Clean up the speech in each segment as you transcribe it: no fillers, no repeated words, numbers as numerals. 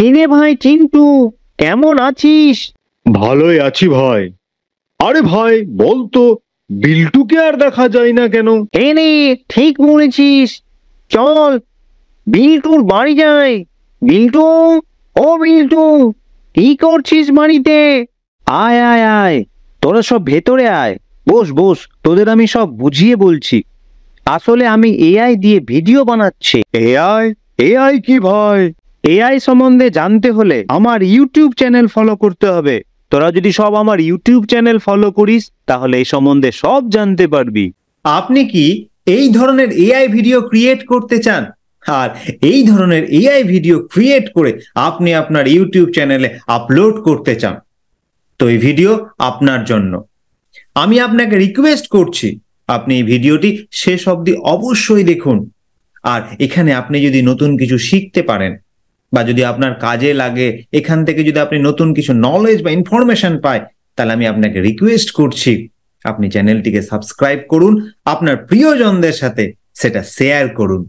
কিরে ভাই চিন্টু, কেমন আছিস? ভালোই আছি ভাই। আরে ভাই বলতো, বিল্টুকে আর দেখা যায় না কেন? রে, ঠিক বলেছিস। চল বিল্টুর বাড়ি যাই। বিল্টু, ও বিল্টু, কি করছিস বাড়িতে? আয় আয় আয়, তোরা সব ভেতরে আয়। বস বস, তোদের আমি সব বুঝিয়ে বলছি। আসলে আমি এআই দিয়ে ভিডিও বানাচ্ছি। এআই? এআই কি ভাই? এআই সম্বন্ধে জানতে হলে আমার ইউটিউব চ্যানেল ফলো করতে হবে। তোরা যদি সব আমার ইউটিউব চ্যানেল ফলো করিস তাহলে এই সম্বন্ধে সব জানতে পারবি। আপনি কি এই ধরনের এআই ভিডিও ক্রিয়েট করতে চান? আর এই ধরনের এআই ভিডিও ক্রিয়েট করে আপনি আপনার ইউটিউব চ্যানেলে আপলোড করতে চান? তো এই ভিডিও আপনার জন্য। আমি আপনাকে রিকোয়েস্ট করছি, আপনি এই ভিডিওটি শেষ অবধি অবশ্যই দেখুন। আর এখানে আপনি যদি নতুন কিছু শিখতে পারেন বা যদি আপনার কাজে লাগে, এখান থেকে যদি আপনি নতুন কিছু নলেজ বা ইনফরমেশন পায়, তাহলে আমি আপনাকে রিকোয়েস্ট করছি আপনি চ্যানেলটিকে সাবস্ক্রাইব করুন, আপনার প্রিয়জনদের সাথে সেটা শেয়ার করুন।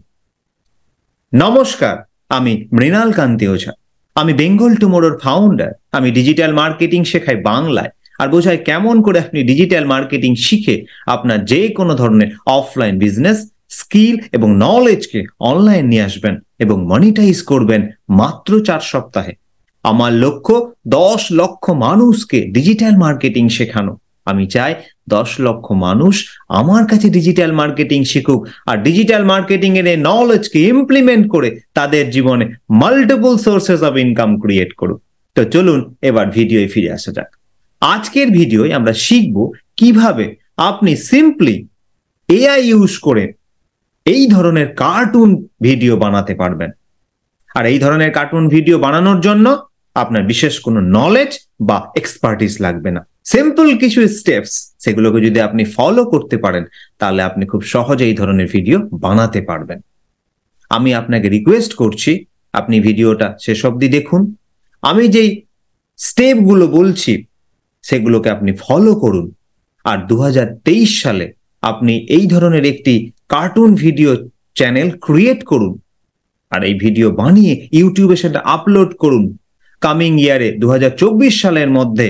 নমস্কার, আমি মৃণাল কান্তি ওঝা। আমি বেঙ্গল টুমোরোর ফাউন্ডার। আমি ডিজিটাল মার্কেটিং শেখাই বাংলায় আর বোঝাই কেমন করে আপনি ডিজিটাল মার্কেটিং শিখে আপনার যে কোনো ধরনের অফলাইন বিজনেস স্কিল এবং নলেজকে অনলাইন নিয়ে আসবেন এবং মনিটাইজ করবেন মাত্র 4 সপ্তাহে। আমার লক্ষ্য 10 লক্ষ মানুষকে ডিজিটাল মার্কেটিং শেখানো। আমি চাই 10 লক্ষ মানুষ আমার কাছে ডিজিটাল মার্কেটিং শিখুক আর ডিজিটাল মার্কেটিং এর এই নলেজকে ইমপ্লিমেন্ট করে তাদের জীবনে multiple sources of income create করুক। তো চলুন এবার ভিডিওয় ফিরে আসা যাক। আজকের ভিডিওয় আমরা শিখব কিভাবে আপনি সিম্পলি এআই ইউজ করে এই ধরনের কার্টুন ভিডিও বানাতে পারবেন। আর এই ধরনের কার্টুন ভিডিও বানানোর জন্য আপনার বিশেষ কোনো নলেজ বা এক্সপার্টিস লাগবে না। সিম্পল কিছু স্টেপস, সেগুলোকে যদি আপনি ফলো করতে পারেন তাহলে আপনি খুব সহজে এই ধরনের ভিডিও বানাতে পারবেন। আমি আপনাকে রিকোয়েস্ট করছি আপনি ভিডিওটা শেষ অবধি দেখুন। আমি যেই স্টেপগুলো বলছি সেগুলোকে আপনি ফলো করুন। আর 2023 সালে আপনি এই ধরনের একটি কার্টুন ভিডিও চ্যানেল ক্রিয়েট করুন আর এই ভিডিও বানিয়ে ইউটিউবে সেটা আপলোড করুন। কামিং ইয়ারে 2024 সালের মধ্যে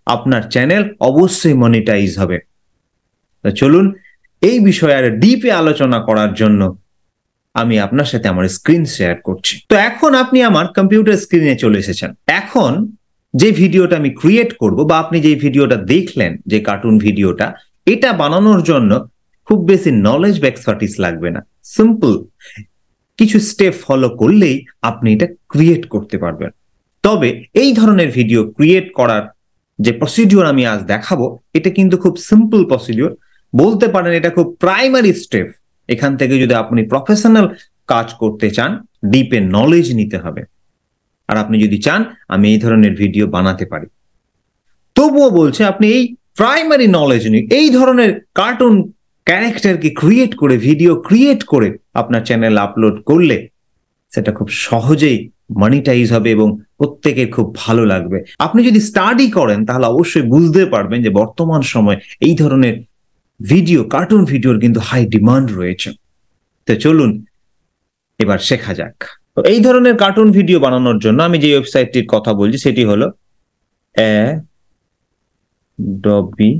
আপনার চ্যানেল অবশ্যই মনিটাইজ হবে। তো চলুন এই বিষয়ে আর ডিপে আলোচনা করার জন্য আমি আপনার সাথে আমার স্ক্রিন শেয়ার করছি। তো এখন আপনি আমার কম্পিউটার স্ক্রিনে চলে এসেছেন। এখন যে ভিডিওটা আমি ক্রিয়েট করব বা আপনি যে ভিডিওটা দেখলেন, যে কার্টুন ভিডিওটা, এটা বানানোর জন্য খুব বেশি নলেজ বা এক্সপার্টিস লাগবে না। সিম্পল কিছু স্টেপ ফলো করলেই আপনি এটা ক্রিয়েট করতে পারবেন। তবে এই ধরনের ভিডিও ক্রিয়েট করার যে প্রসিডিওর আমি আজ দেখাবো, এটা কিন্তু খুব সিম্পল প্রসিডিওর, বলতে পারেন এটা খুব প্রাইমারি স্টেপ। এখান থেকে যদি আপনি প্রফেশনাল কাজ করতে চান, ডিপে নলেজ নিতে হবে। আর আপনি যদি চান আমি এই ধরনের ভিডিও বানাতে পারি, তবুও বলছে আপনি এই প্রাইমারি নলেজ নিয়ে এই ধরনের কার্টুন ক্যারেক্টারকে ক্রিয়েট করে ভিডিও ক্রিয়েট করে আপনার চ্যানেল আপলোড করলে সেটা খুব সহজেই মনিটাইজ হবে এবং প্রত্যেকের খুব ভালো লাগবে। আপনি যদি স্টাডি করেন তাহলে অবশ্যই বুঝতে পারবেন যে বর্তমান সময় এই ধরনের ভিডিও, কার্টুন ভিডিওর কিন্তু হাই ডিমান্ড রয়েছে। তো চলুন এবার শেখা যাক। তো এই ধরনের কার্টুন ভিডিও বানানোর জন্য আমি যে ওয়েবসাইটটির কথা বলছি সেটি হলো অ্যাডোবি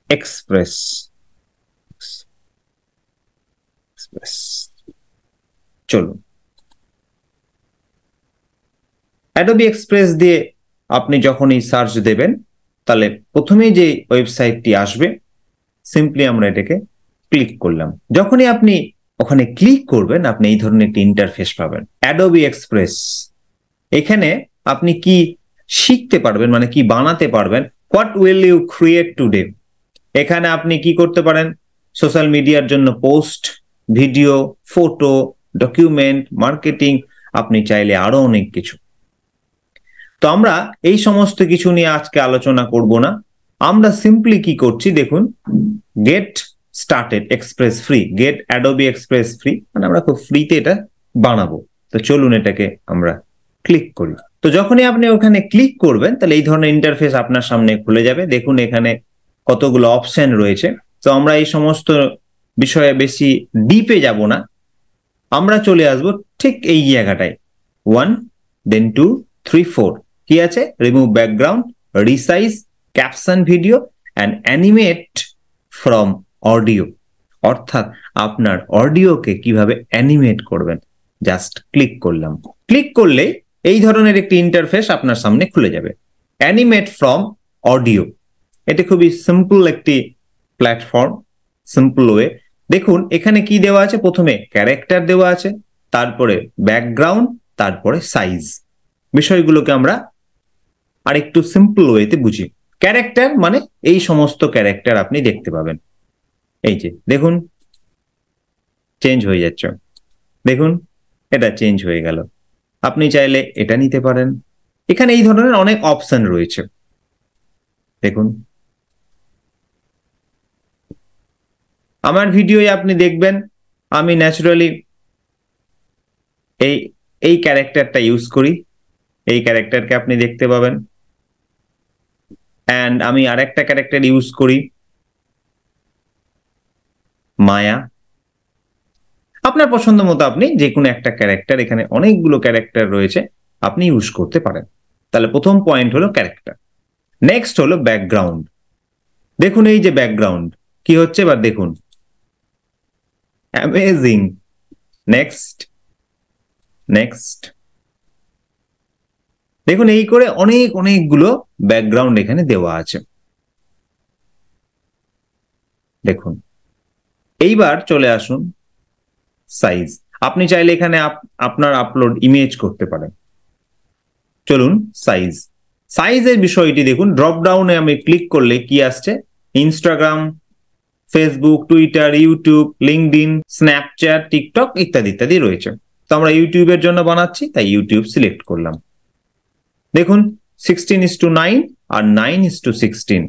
এক্সপ্রেস। চলুন অ্যাডোবি এক্সপ্রেস দিয়ে আপনি যখনই সার্চ দেবেন তাহলে প্রথমেই যে ওয়েবসাইটটি আসবে, সিম্পলি আমরা এটাকে ক্লিক করলাম। যখনই আপনি ওখানে ক্লিক করবেন আপনি এই ধরনের একটি ইন্টারফেস পাবেন, অ্যাডোবি এক্সপ্রেস। এখানে আপনি কি শিখতে পারবেন, মানে কি বানাতে পারবেন, what will you create today. এখানে আপনি কি করতে পারেন, সোশ্যাল মিডিয়ার জন্য post, video, photo, document, marketing, আপনি চাইলে আরো অনেক কিছু। তো আমরা এই সমস্ত কিছু নিয়ে আজকে আলোচনা করব না। আমরা সিম্পলি কি করছি দেখুন, get started Express free, get Adobe Express free, মানে আমরা খুব ফ্রিতে এটা বানাবো। তো চলুন এটাকে আমরা ক্লিক করি। তো যখনই আপনি ওখানে ক্লিক করবেন তাহলে এই ধরনের ইন্টারফেস আপনার সামনে খুলে যাবে। দেখুন এখানে কতগুলো অপশন রয়েছে। তো আমরা এই সমস্ত বিষয়ে বেশি ডিপে যাব না, আমরা চলে আসবো ঠিক এই জায়গাটায়। 1, then 2, 3, 4 কি আছে? Remove background, resize, caption video and animate from audio. অর্থাৎ আপনার অডিওকে কিভাবে অ্যানিমেট করবেন, জাস্ট ক্লিক করলাম। ক্লিক করলে এই ধরনের একটি ইন্টারফেস আপনার সামনে খুলে যাবে। অ্যানিমেট ফ্রম অডিও, এটি খুবই সিম্পল একটি প্ল্যাটফর্ম, সিম্পল ওয়ে। দেখুন এখানে কি দেওয়া আছে, প্রথমে ক্যারেক্টার দেওয়া আছে, তারপরে ব্যাকগ্রাউন্ড, তারপরে সাইজ। বিষয়গুলোকে আমরা আরেকটু সিম্পল ওয়েতে বুঝি। ক্যারেক্টার মানে এই সমস্ত ক্যারেক্টার আপনি দেখতে পাবেন। এই যে দেখুন চেঞ্জ হয়ে যাচ্ছে, দেখুন এটা চেঞ্জ হয়ে গেল। আপনি চাইলে এটা নিতে পারেন। এখানে এই ধরনের অনেক অপশন রয়েছে, দেখুন আমার ভিডিওয়ে আপনি দেখবেন আমি ন্যাচারালি এই ক্যারেক্টারটা ইউজ করি, এই ক্যারেক্টারকে আপনি দেখতে পাবেন। অ্যান্ড আমি আরেকটা ক্যারেক্টার ইউজ করি, মায়া। আপনার পছন্দ মতো আপনি যে কোনো একটা ক্যারেক্টার, এখানে অনেকগুলো ক্যারেক্টার রয়েছে, আপনি ইউজ করতে পারেন। তাহলে প্রথম পয়েন্ট হলো ক্যারেক্টার। নেক্সট হলো ব্যাকগ্রাউন্ড। দেখুন এই যে ব্যাকগ্রাউন্ড কি হচ্ছে এবার দেখুন, অ্যামেজিং। নেক্সট নেক্সট, দেখুন এই করে অনেকগুলো ব্যাকগ্রাউন্ড এখানে দেওয়া আছে। দেখুন এইবার চলে আসুন সাইজ। আপনি চাইলে এখানে আপনার আপলোড ইমেজ করতে পারেন। চলুন সাইজ, সাইজের বিষয়টি দেখুন। ড্রপ ডাউনে আমি ক্লিক করলে কি আসছে, Instagram, Facebook, Twitter, YouTube, LinkedIn, Snapchat, TikTok ইত্যাদি ইত্যাদি রয়েছে। তো আমরা ইউটিউবের জন্য বানাচ্ছি, তাই ইউটিউব সিলেক্ট করলাম। দেখুন 16:9 আর 9:16,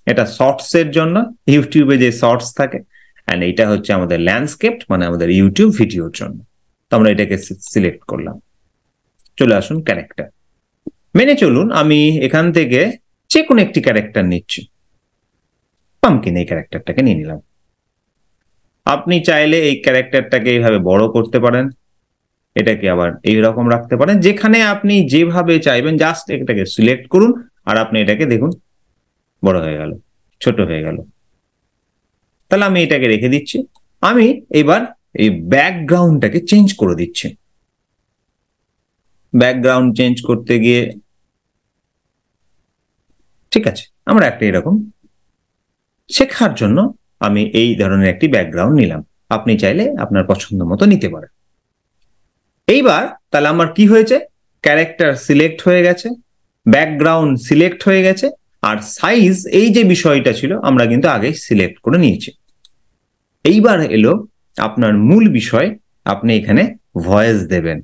এটা শর্টসের জন্য, ইউটিউবে যে শর্টস থাকে। অ্যান্ড এইটা হচ্ছে আমাদের ল্যান্ডস্কেপ, মানে আমাদের ইউটিউব ভিডিওর জন্য। তো আমরা এটাকে সিলেক্ট করলাম। চলে আসুন ক্যারেক্টার, মেনে চলুন। আমি এখান থেকে যে কোনো একটি ক্যারেক্টার নিচ্ছি, পামকিন এই ক্যারেক্টারটাকে নিয়ে নিলাম। আপনি চাইলে এই ক্যারেক্টারটাকে এইভাবে বড় করতে পারেন, এটাকে আবার এইরকম রাখতে পারেন, যেখানে আপনি যেভাবে চাইবেন। জাস্ট এটাকে সিলেক্ট করুন আর আপনি এটাকে দেখুন বড় হয়ে গেল, ছোট হয়ে গেল। তাহলে আমি এটাকে রেখে দিচ্ছি। আমি এবার এই ব্যাকগ্রাউন্ডটাকে চেঞ্জ করে দিচ্ছি। ব্যাকগ্রাউন্ড চেঞ্জ করতে গিয়ে ঠিক আছে, আমরা একটা এরকম শেখার জন্য আমি এই ধরনের একটি ব্যাকগ্রাউন্ড নিলাম। আপনি চাইলে আপনার পছন্দ মতো নিতে পারেন। এইবার তাহলে আমার কি হয়েছে, ক্যারেক্টার সিলেক্ট হয়ে গেছে, ব্যাকগ্রাউন্ড সিলেক্ট হয়ে গেছে, আর সাইজ এই যে বিষয়টা ছিল আমরা কিন্তু আগে সিলেক্ট করে নিয়েছি। এইবার এলো আপনার মূল বিষয়, আপনি এখানে ভয়েস দেবেন।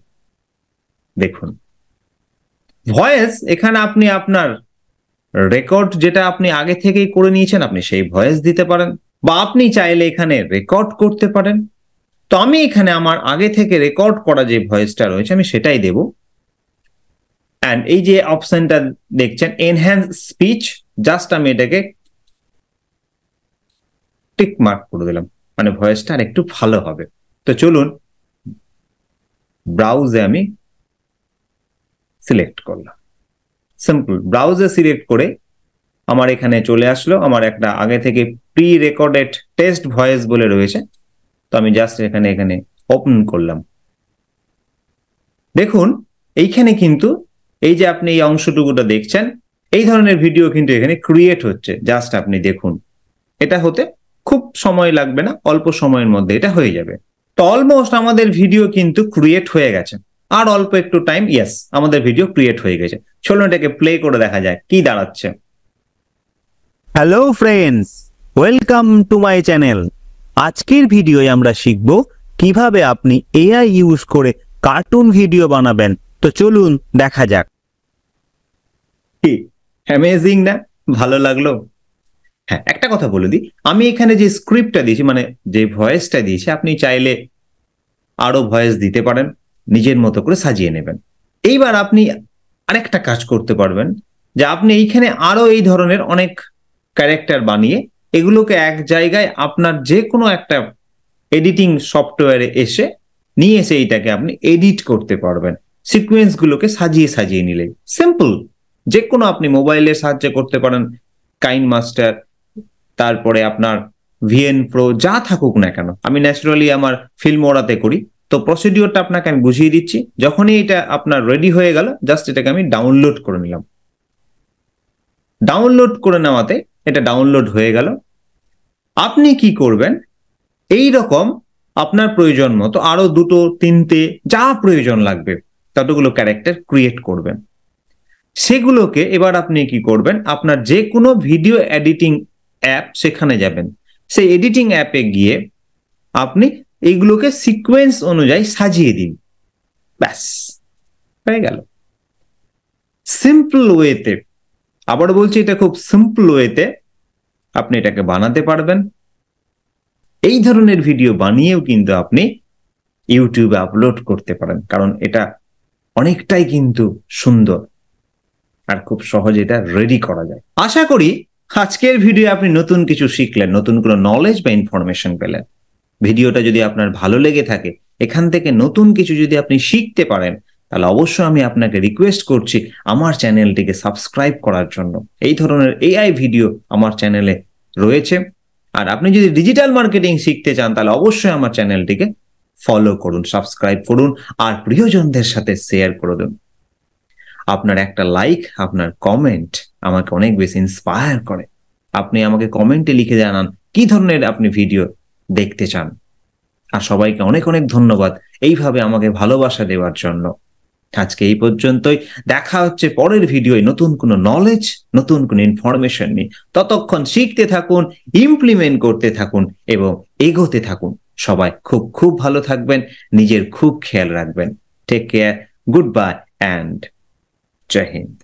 দেখুন ভয়েস, এখানে আপনি আপনার রেকর্ড যেটা আপনি আগে থেকেই করে নিয়েছেন, আপনি সেই ভয়েস দিতে পারেন, বা আপনি চাইলে এখানে রেকর্ড করতে পারেন। তো আমি এখানে আমার আগে থেকে রেকর্ড করা যে ভয়েসটা রয়েছে আমি সেটাই দেব। অ্যান্ড এই যে অপশনটা দেখছেন এনহ্যান্স স্পিচ, জাস্ট আমি এটাকে টিক মার্ক করে দিলাম, মানে ভয়েসটা আর একটু ভালো হবে। তো চলুন ব্রাউজে আমি সিলেক্ট করলাম, সিম্পল ব্রাউজে সিলেক্ট করে আমার এখানে চলে আসলো আমার একটা আগে থেকে প্রি রেকর্ডেড টেস্ট ভয়েস বলে রয়েছে। তো আমি জাস্ট এখানে ওপেন করলাম। দেখুন এইখানে কিন্তু এই যে আপনি এই অংশটুকুটা দেখছেন, এই ধরনের ভিডিও কিন্তু এখানে ক্রিয়েট হচ্ছে। জাস্ট আপনি দেখুন, এটা হতে খুব সময় লাগবে না, অল্প সময়ের মধ্যে এটা হয়ে যাবে। তো অলমোস্ট আমাদের ভিডিও কিন্তু ক্রিয়েট হয়ে গেছে, আর অল্প একটু টাইম, ইয়েস আমাদের ভিডিও ক্রিয়েট হয়ে গেছে। চলুন এটাকে প্লে করে দেখা যায় কি দাঁড়াচ্ছে। Hello friends, welcome to my channel. আজকের ভিডিওয় আমরা শিখব কিভাবে আপনি এআই ইউজ করে কার্টুন ভিডিও বানাবেন। তো চলুন দেখা যাক। কি অ্যামেজিং না, ভালো লাগলো? হ্যাঁ, একটা কথা বলে দিই, আমি এখানে যে স্ক্রিপ্টটা দিয়েছি, মানে যে ভয়েসটা দিয়েছি, আপনি চাইলে আরো ভয়েস দিতে পারেন, নিজের মতো করে সাজিয়ে নেবেন। এইবার আপনি আরেকটা কাজ করতে পারবেন, যে আপনি এইখানে আরো এই ধরনের অনেক ক্যারেক্টার বানিয়ে এগুলোকে এক জায়গায় আপনার যে কোনো একটা এডিটিং সফটওয়্যারে এসে নিয়ে এসে এইটাকে আপনি এডিট করতে পারবেন। সিকোয়েন্স গুলোকে সাজিয়ে সাজিয়ে নিলে সিম্পল। যে কোনো আপনি মোবাইলের সাহায্যে করতে পারেন, কাইন মাস্টার, তারপরে আপনার ভিএন প্রো, যা থাকুক না কেন। আমি ন্যাচারালি আমার ফিল্মোরাতে করি, তো প্রসিডিওরটা আপনাকে আমি বুঝিয়ে দিচ্ছি। যখনই এটা আপনার রেডি হয়ে গেল, জাস্ট এটাকে আমি ডাউনলোড করে নিলাম। ডাউনলোড করে নেওয়াতে এটা ডাউনলোড হয়ে গেল। আপনি কি করবেন, এই রকম আপনার প্রয়োজন মতো আরো 2, 3টে যা প্রয়োজন লাগবে ততগুলো ক্যারেক্টার ক্রিয়েট করবেন। সেগুলোকে এবার আপনি কি করবেন, আপনার যে কোনো ভিডিও এডিটিং অ্যাপ সেখানে যাবেন, সেই এডিটিং অ্যাপে গিয়ে আপনি এইগুলোকে সিকোয়েন্স অনুযায়ী সাজিয়ে দিন। ব্যাস হয়ে গেল। সিম্পল ওয়েতে, আবার বলছি এটা খুব সিম্পল ওয়েতে আপনি এটাকে বানাতে পারবেন। এই ধরনের ভিডিও বানিয়েও কিন্তু আপনি ইউটিউবে আপলোড করতে পারেন, কারণ এটা অনেকটাই কিন্তু সুন্দর আর খুব সহজে এটা রেডি করা যায়। আশা করি আজকের ভিডিও আপনি নতুন কিছু শিখলেন, নতুন কোনো নলেজ বা ইনফরমেশন পেলেন। ভিডিওটা যদি আপনার ভালো লেগে থাকে, এখান থেকে নতুন কিছু যদি আপনি শিখতে পারেন, তাহলে অবশ্যই আমি আপনাকে রিকোয়েস্ট করছি আমার চ্যানেলটিকে সাবস্ক্রাইব করার জন্য। এই ধরনের এআই ভিডিও আমার চ্যানেলে রয়েছে। আর আপনি যদি ডিজিটাল মার্কেটিং শিখতে চান, তাহলে অবশ্যই আমার চ্যানেলটিকে ফলো করুন, সাবস্ক্রাইব করুন আর প্রিয়জনদের সাথে শেয়ার করে দিন। আপনার একটা লাইক, আপনার কমেন্ট আমাকে অনেক বেশি ইন্সপায়ার করে। আপনি আমাকে কমেন্টে লিখে জানান কি ধরনের আপনি ভিডিও দেখতে চান। আর সবাইকে অনেক অনেক ধন্যবাদ এইভাবে আমাকে ভালোবাসা দেওয়ার জন্য। আজকে এই পর্যন্তই, দেখা হচ্ছে পরের ভিডিওয় নতুন কোনো নলেজ, নতুন কোনো ইনফরমেশন নিয়ে। ততক্ষণ শিখতে থাকুন, ইমপ্লিমেন্ট করতে থাকুন এবং এগোতে থাকুন। সবাই খুব খুব ভালো থাকবেন, নিজের খুব খেয়াল রাখবেন। Take care, good bye and Jai Hind.